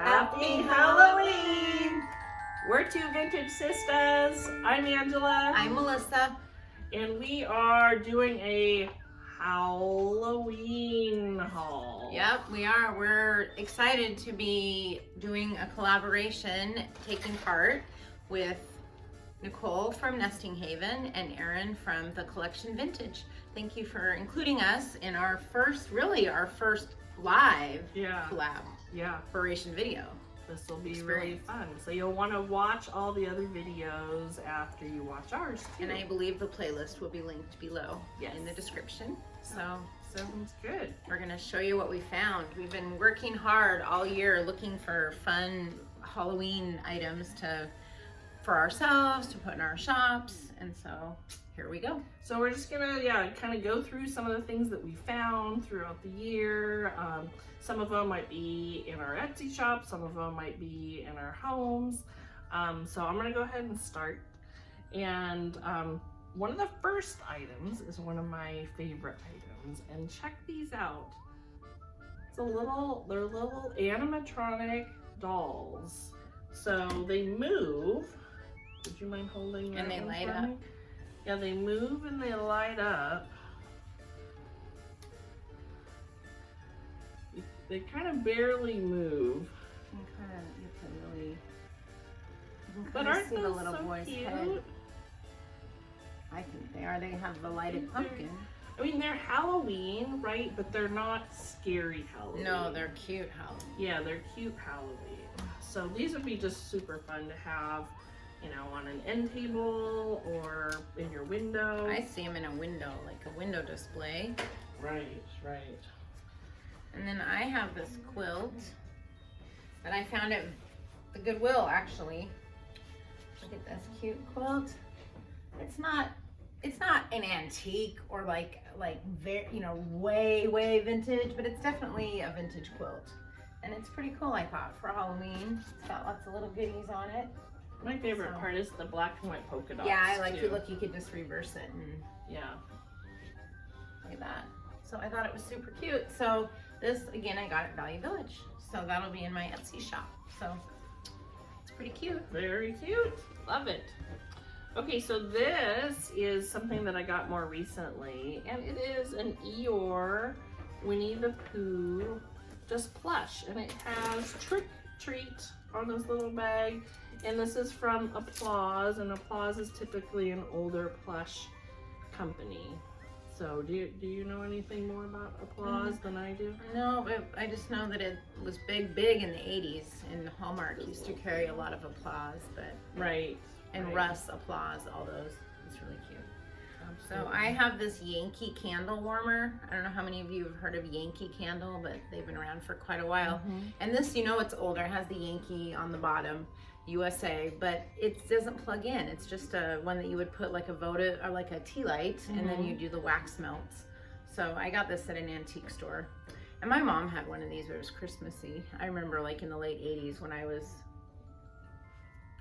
Happy Halloween! We're two vintage sisters. I'm Angela. I'm Melissa. And we are doing a Halloween haul. Yep, we are. We're excited to be doing a collaboration, taking part with Nicole from Nesting Haven and Erin from the Collection Vintage. Thank you for including us in our first live collaboration video. This will be really fun. So you'll want to watch all the other videos after you watch ours too. And I believe the playlist will be linked below in the description. So sounds good. We're gonna show you what we found. We've been working hard all year looking for fun Halloween items for ourselves to put in our shops, and so here we go. So we're just gonna kind of go through some of the things that we found throughout the year. Some of them might be in our Etsy shop, some of them might be in our homes. So I'm gonna go ahead and start. And one of the first items is one of my favorite items, and check these out. They're little animatronic dolls. So they move. Would you mind holding that? And they light up. Yeah, they move and they light up. They kind of barely move. You can But kind of aren't see the those little so boy's cute? head. I think they are. They have the lighted pumpkin. I mean, they're Halloween, right? But they're not scary Halloween. No, they're cute Halloween. Yeah, they're cute Halloween. So these would be just super fun to have, you know, on an end table or in your window. I see them in a window, like a window display. Right. And then I have this quilt that I found at the Goodwill, actually. Look at this cute quilt. It's not an antique or like very, way vintage, but it's definitely a vintage quilt. And it's pretty cool, I thought, for Halloween. It's got lots of little goodies on it. My favorite part is the black and white polka dots. Yeah, I like to look. You could just reverse it and look at that. So I thought it was super cute. So this, again, I got at Value Village. So that'll be in my Etsy shop. So it's pretty cute. Very cute. Love it. Okay, so this is something that I got more recently, and it is an Eeyore Winnie the Pooh just plush, and it has Trick Treat on this little bag, and this is from Applause, and Applause is typically an older plush company. So do you know anything more about Applause than I do? No, but I just know that it was big in the 80s, and Hallmark used to carry a lot of Applause, but and Russ Applause, all those. It's really cute. So I have this Yankee candle warmer. I don't know how many of you have heard of Yankee candle, but they've been around for quite a while. And this, it's older. It has the Yankee on the bottom, USA, but it doesn't plug in. It's just one that you would put like a Votive or like a tea light, and then you do the wax melts. So I got this at an antique store. And my mom had one of these, but it was Christmassy. I remember like in the late 80s when I was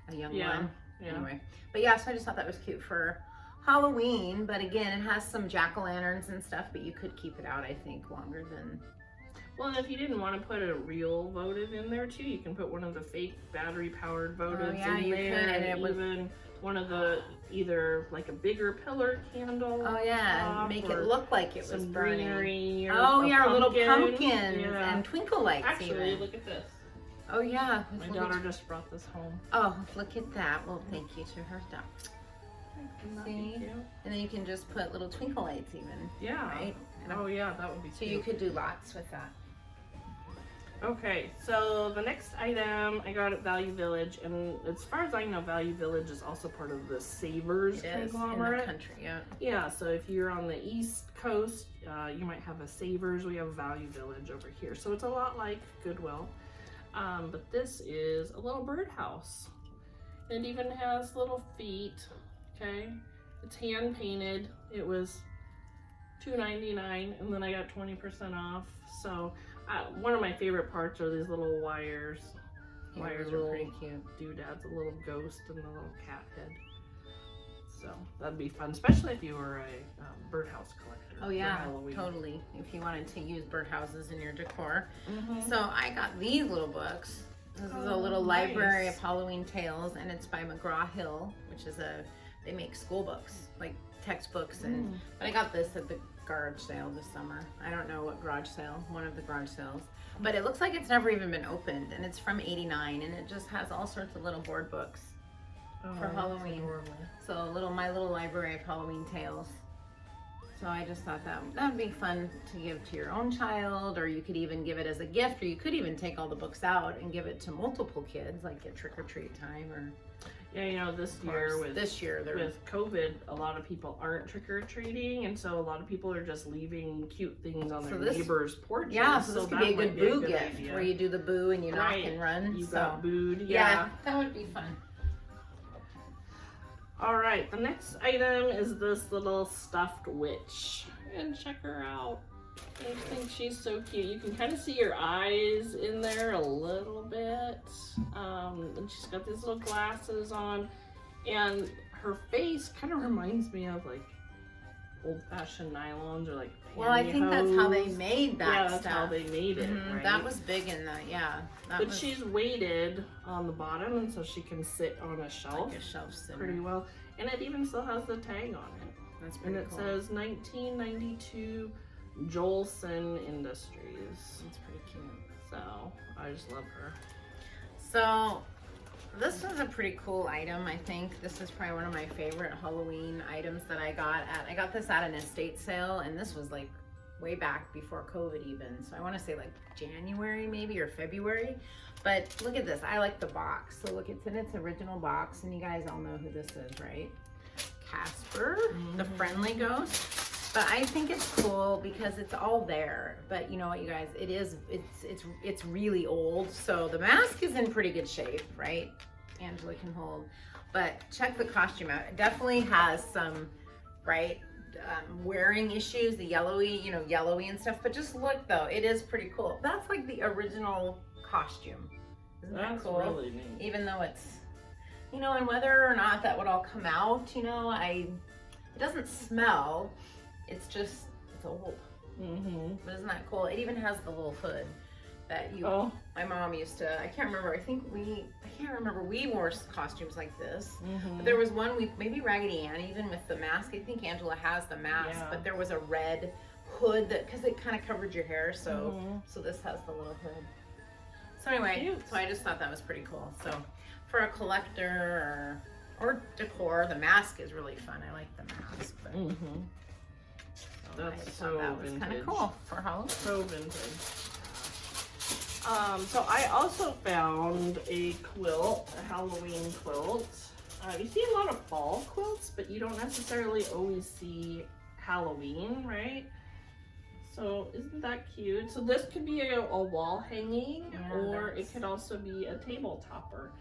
a young one. Anyway, but so I just thought that was cute for Halloween, but again, it has some jack-o'-lanterns and stuff, but you could keep it out, I think, longer than... Well, and if you didn't want to put a real Votive in there too, you can put one of the fake battery-powered Votives in there, and even one of the, either like a bigger pillar candle. Oh yeah, and make it look like it was burning. Greenery or little pumpkins and twinkle lights. Actually, look at this. Oh yeah. My daughter just brought this home. Oh, look at that. Well, thank you to her. See? And then you can just put little twinkle lights even. Yeah. Right? Oh yeah, that would be cute. So you could do lots with that. Okay, so the next item I got at Value Village, and as far as I know, Value Village is also part of the Savers conglomerate. In the country, Yeah, so if you're on the East Coast, you might have a Savers. We have Value Village over here. So it's a lot like Goodwill. But this is a little birdhouse. It even has little feet, okay? It's hand painted. It was $2.99, and then I got 20% off. So one of my favorite parts are these little wires. Wires are pretty cute. Doodads, a little ghost and a little cat head. So that'd be fun, especially if you were a birdhouse collector. Oh yeah, totally. If you wanted to use birdhouses in your decor. So I got these little books. This is a little library of Halloween tales, and it's by McGraw-Hill, which is they make school books, like textbooks, and but I got this at the garage sale this summer. I don't know what garage sale, one of the garage sales, but it looks like it's never even been opened, and it's from '89, and it just has all sorts of little board books for Halloween. So my little library of Halloween tales. So I just thought that would be fun to give to your own child, or you could even give it as a gift, or you could even take all the books out and give it to multiple kids, like at trick-or-treat time, or yeah, you know, this year with COVID, a lot of people aren't trick-or-treating, and so a lot of people are just leaving cute things on their neighbors' porches. Yeah, so this could be a good boo gift, where you do the boo and you knock and run. You got booed, yeah, that would be fun. All right, the next item is this little stuffed witch. And check her out. I think she's so cute. You can kind of see her eyes in there a little bit. And she's got these little glasses on. And her face kind of reminds me of like old-fashioned nylons or like pantyhose. Well, I think that's how they made that stuff. That's how they made it, right? That was big in the, But she's weighted on the bottom, and so she can sit on a shelf. Like a shelf sitter. Pretty well. And it even still has the tag on it. That's pretty cool. And it says 1992 Jolson Industries. That's pretty cute. So, I just love her. So, this was a pretty cool item, I think. This is probably one of my favorite Halloween items that I got this at an estate sale, and this was like way back before COVID even. So I want to say like January maybe, or February. But look at this. I like the box. So look, it's in its original box, and you guys all know who this is, right? Casper, the friendly ghost. But I think it's cool because it's all there. But you know what, you guys, it's really old. So the mask is in pretty good shape, right? Angela can hold. But check the costume out. It definitely has some, right, wearing issues, the yellowy and stuff. But just look though, it is pretty cool. That's like the original costume. Isn't that cool? That's really neat. Even though it's, and whether or not that would all come out, it doesn't smell. It's old. But isn't that cool? It even has the little hood that my mom used to, I can't remember, we wore costumes like this. But there was one, maybe Raggedy Ann even with the mask. I think Angela has the mask, but there was a red hood because it kind of covered your hair. So this has the little hood. So anyway, so I just thought that was pretty cool. So for a collector or decor, the mask is really fun. I like the mask. But That's so that was kind of cool for Halloween. So vintage. So I also found a quilt, a Halloween quilt. You see a lot of fall quilts, but you don't necessarily always see Halloween, right? So isn't that cute? So this could be a wall hanging, or it could also be a table topper.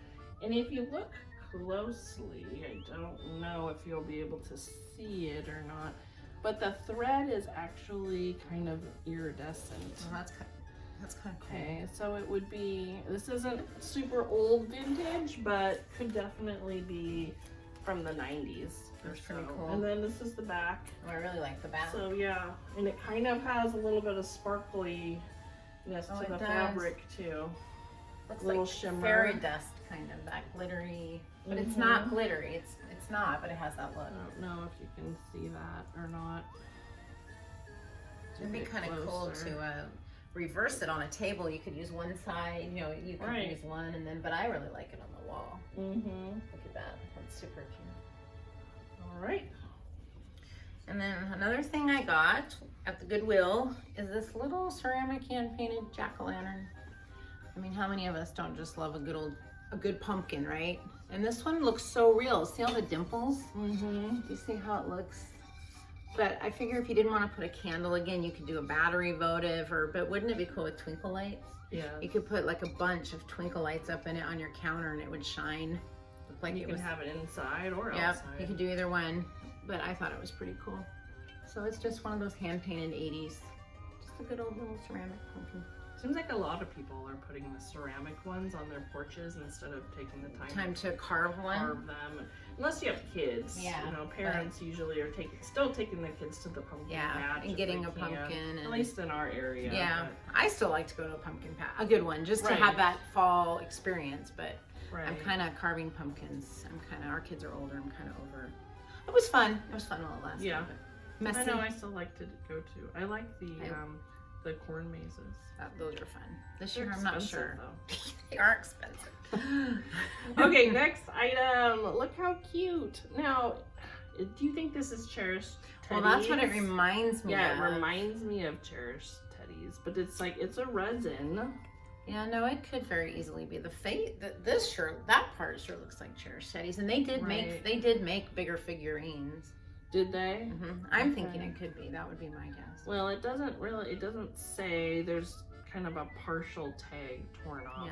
And if you look closely, I don't know if you'll be able to see it or not, but the thread is actually kind of iridescent. Well, that's kind of cool. Okay, so it would be, this isn't super old vintage, but could definitely be from the 90s. That's pretty cool. And then this is the back. Oh, I really like the back. So yeah, and it kind of has a little bit of sparkliness to the fabric too. Looks little like shimmer. Fairy dust, kind of that glittery, but it's not glittery. It's not, but it has that look. I don't know if you can see that or not. It'd be kind of cool to reverse it on a table. You could use one side, you could use one, and then. But I really like it on the wall. Look at that. That's super cute. All right. And then another thing I got at the Goodwill is this little ceramic hand-painted jack-o'-lantern. I mean, how many of us don't just love a good pumpkin, right? And this one looks so real. See all the dimples? Do you see how it looks? But I figure if you didn't want to put a candle, again, you could do a battery votive, but wouldn't it be cool with twinkle lights? Yeah. You could put like a bunch of twinkle lights up in it on your counter, and it would shine. Look like you can have it inside or outside. Yep, you could do either one. But I thought it was pretty cool. So it's just one of those hand-painted 80s. Just a good old little ceramic pumpkin. Seems like a lot of people are putting the ceramic ones on their porches instead of taking the time to carve one. Carve them. unless you have kids. Yeah, you know, parents usually are still taking their kids to the pumpkin patch and getting a pumpkin. At least in our area. Yeah, I still like to go to a pumpkin patch, a good one, just to have that fall experience. But I'm kind of carving pumpkins. Our kids are older. I'm kind of over. It was fun. It was fun while it lasted. Yeah. Messy. I know. I still like to go to. I like the corn mazes. Those are fun. This year, I'm not sure. They are expensive. Okay, next item. Look how cute. Now, do you think this is cherished teddies? Well, that's what it reminds me of. Yeah, it reminds me of cherished teddies, but it's like, it's a resin. Yeah, no, it could very easily be that part sure looks like cherished teddies, and they did make bigger figurines. Did they? Mm-hmm. I'm thinking it could be. That would be my guess. Well, it doesn't say. There's kind of a partial tag torn off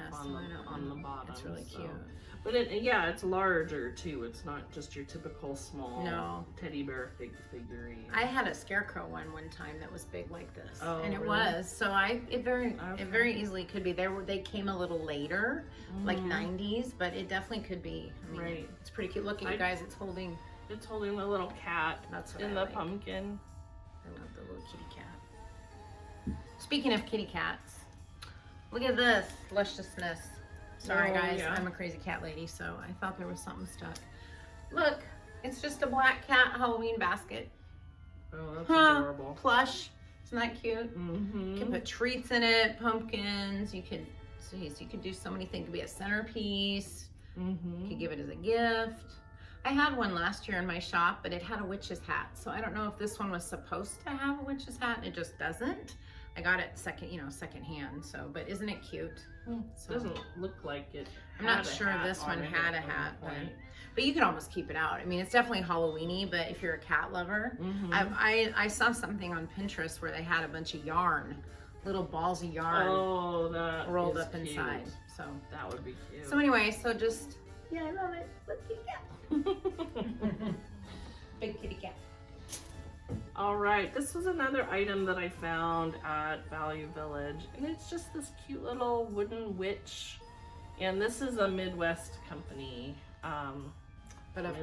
on the bottom. It's really cute. But it's larger too. It's not just your typical small teddy bear figurine. I had a scarecrow one time that was big like this, and it really? was. So it very easily could be. They came a little later, like 90s, but it definitely could be. I mean, it's pretty cute. Look at you guys. It's holding the little cat. That's what in the pumpkin. I love the little kitty cat. Speaking of kitty cats, look at this lusciousness. Sorry guys, I'm a crazy cat lady, so I thought there was something stuck. Look, it's just a black cat Halloween basket. Oh, that's adorable. Plush. Isn't that cute? Mm-hmm. You can put treats in it, pumpkins. You could do so many things. It could be a centerpiece. Mm-hmm. You could give it as a gift. I had one last year in my shop, but it had a witch's hat. So I don't know if this one was supposed to have a witch's hat and it just doesn't. I got it second hand. So, but isn't it cute? So, doesn't look like it. I'm not sure this one had a hat, but you could almost keep it out. I mean, it's definitely Halloweeny, but if you're a cat lover, I saw something on Pinterest where they had a bunch of yarn, little balls of yarn rolled up inside. So that would be cute. So anyway, I love it. Look, kitty cat. Big kitty cat. All right, this was another item that I found at Value Village, and it's just this cute little wooden witch, and this is a Midwest company. But of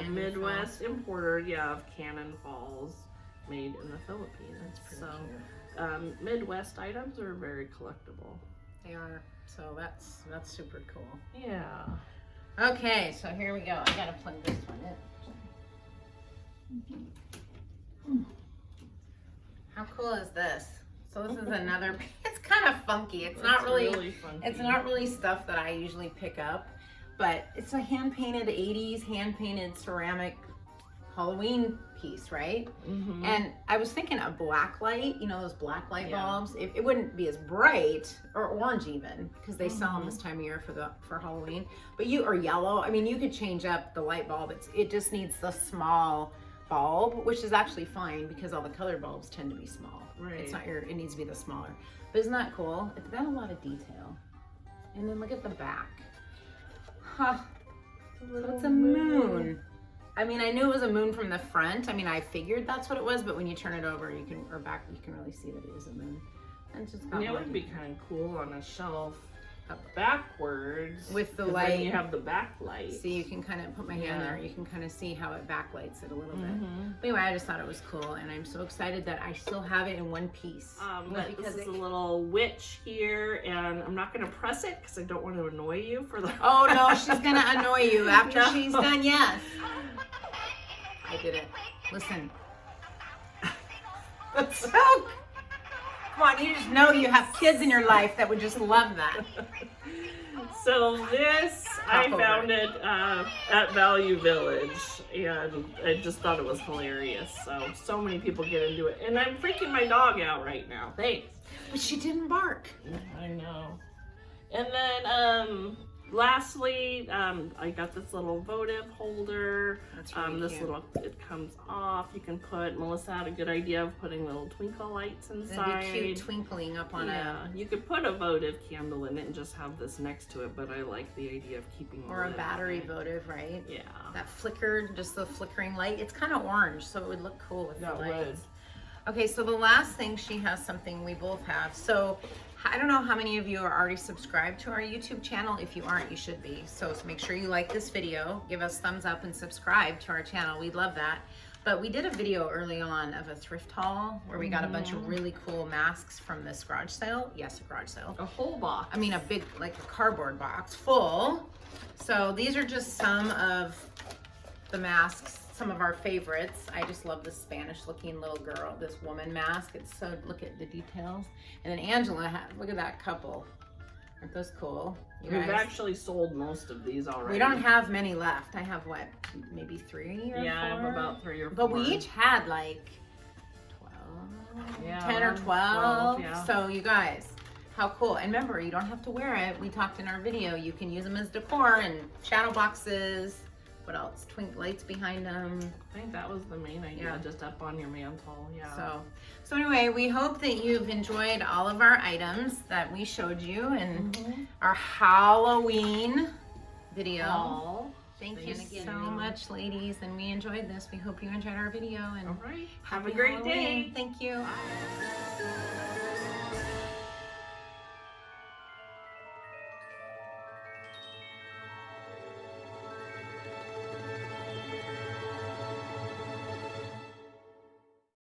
Midwest importer, of Cannon Falls, made in the Philippines. That's pretty cute. Midwest items are very collectible. They are. So that's super cool. Yeah. Okay, so here we go. I gotta plug this one in. How cool is this? So this is another. It's kind of funky. It's not really funky. It's not really stuff that I usually pick up, but it's a hand painted 80s hand painted ceramic Halloween piece, right? Mm-hmm. And I was thinking a black light, those black light bulbs. It wouldn't be as bright, or orange even, because they sell them this time of year for Halloween. But or yellow. I mean, you could change up the light bulb. It just needs the small bulb, which is actually fine because all the colored bulbs tend to be small. Right. It's not it needs to be the smaller. But isn't that cool? It's got a lot of detail. And then look at the back. Huh. So it's a moon. I mean, I knew it was a moon from the front. I mean, I figured that's what it was, but when you turn it over, back, you can really see that it is a moon. And it's just got it would be kind of cool on a shelf backwards with the light. Then you have the backlight. So you can kind of put my hand there. You can kind of see how it backlights it a little bit. But anyway, I just thought it was cool, and I'm so excited that I still have it in one piece. Because this is a little witch here, and I'm not going to press it because I don't want to annoy you for the. Oh no, she's going to annoy you after she's done. Yes, I did it. Listen. So. Come on, you just know you have kids in your life that would just love that. So this, I found it at Value Village, and I just thought it was hilarious. So many people get into it, and I'm freaking my dog out right now. Thanks. But she didn't bark. I know. And then lastly, I got this little votive holder. That's really cute. It comes off. You can put, Melissa had a good idea of putting little twinkle lights inside. That'd be cute, twinkling up on you could put a votive candle in it and just have this next to it, but I like the idea of keeping or a battery votive, right? Yeah. That flickered, just the flickering light. It's kind of orange, so it would look cool with the lights. Okay, so the last thing, she has something we both have. So I don't know how many of you are already subscribed to our YouTube channel. If you aren't, you should be. So make sure you like this video, give us thumbs up, and subscribe to our channel. We'd love that. But we did a video early on of a thrift haul where we got a bunch of really cool masks from this garage sale. Yes, a garage sale. A whole box. I mean, a big, like a cardboard box full. So these are just some of the masks, some of our favorites. I just love this Spanish looking little girl, this woman mask. It's so, look at the details. And then Angela, look at that couple. Aren't those cool? We've actually sold most of these already. We don't have many left. I have what, maybe 3 or 4? Yeah, I have about 3 or 4. But we each had like 10 or 12. Yeah. So you guys, how cool. And remember, you don't have to wear it. We talked in our video, you can use them as decor and shadow boxes. What else? Twink lights behind them. I think that was the main idea, just up on your mantle. Yeah. So anyway, we hope that you've enjoyed all of our items that we showed you in our Halloween video. Thank you so much, ladies, and we enjoyed this. We hope you enjoyed our video, and all right. have a great day. Thank you. Bye.